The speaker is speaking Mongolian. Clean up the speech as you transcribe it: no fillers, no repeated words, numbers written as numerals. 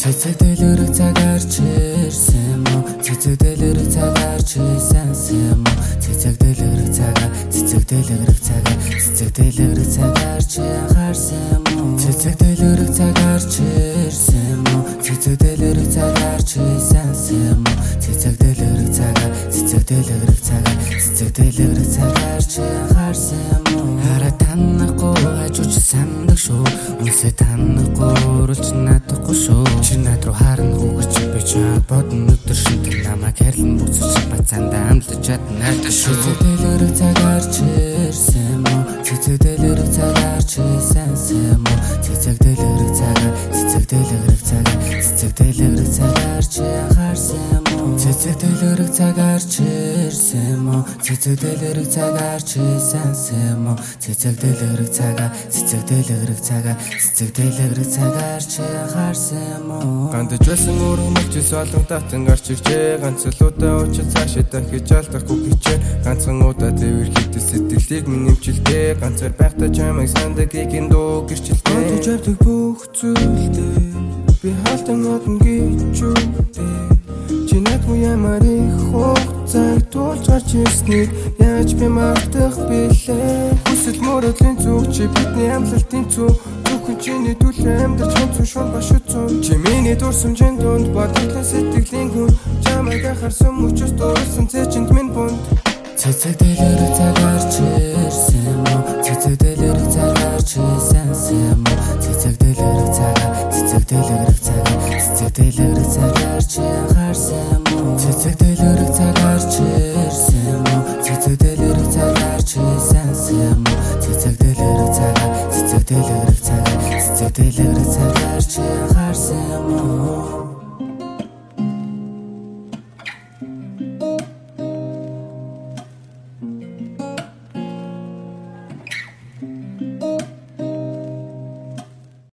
Цэцэг дэлгэрэг цагаарч ирсэн мө цэцэг дэлгэрэг цагаарч ирсэн мө цэцэг дэлгэрэг цагаа цэцэг дэлгэрэг цагаа цэцэг дэлгэрэг цагаарч харсан мө цэцэг дэлгэрэг цагаарч ирсэн мө цэцэг дэлгэрэг цагаарч ирсэн мө цэцэг дэлгэрэг цагаа цэцэг дэлгэрэг цагаа цэцэг дэлгэрэг цагаарч харсан мө хараа танахгүй хажууч сандаг шүү үнсээ танахгүй уралж надахгүй шүү чи над руу харна хүүгч би чад бодно өдөр шиг намайг хэрлэн бүцэж бацаанда амлаж чадна найдаа шүү цэцэг дэлгэрэг цагаарч ирсэн мө цэцэг дэлгэрэг цагаарч ирсэн мө цэцэг дэлгэрэг цагаа цэцэг дэлгэрэг цагаа цэцэг дэлгэрэг цагаарч харсан мө цэцэг дэлгэрэг цагаарч ирсэн мө цэцэг дэлгэрэг цагаарч ирсэн мө цэцэг дэлгэрэг цагаа цэцэг дэлгэрэг цагаа цэцэг дэлгэрэг цагаарч харсан мө гандж байсан өргөмж солон татан гарч иржээ ганц луудаа уучил цаашаа дахиж алдахгүй хичээ ганцхан удаа төвөр хит сэтгэлийг минь нэмчилдээ ганцаар байхдаа чамайг сандагыг эндөө гэрчилдээ гандж авдаг бүх зүйлдээ би хаалтан одон гэж үдээ чи надгүй ямар их хугацааг туулж гарч ирснийг яаж би мартах билээ хүсэл мөрөдлийн зүг чи бидний амлалтын зүг хүн чиний түлхэ амьдарч хэмцүү шон башуцун чи миний дурсамжийн дунд бодлоо сэтгэлийн хүн чамайг харсан мөчөс дуурсан цэчэнд минь бунд цэцэг дэлгэрэг цагаарч ирсэн мө цэцэг дэлгэрэг цагаарч ирсэн мө цэцэг дэлгэрэг цагаа цэцэг дэлгэрэг цагаа цэцэг дэлгэрэг цагаарч харсан мө цэцэг дэлгэрэг цагаарч ирсэн мө цэцэг дэлгэрэг цагаарч ирсэн мө цэцэг дэлгэрэг цагаа цэцэг дэлгэрэг цагаа цэцэг дэлгэрэг цагаарч харсан мө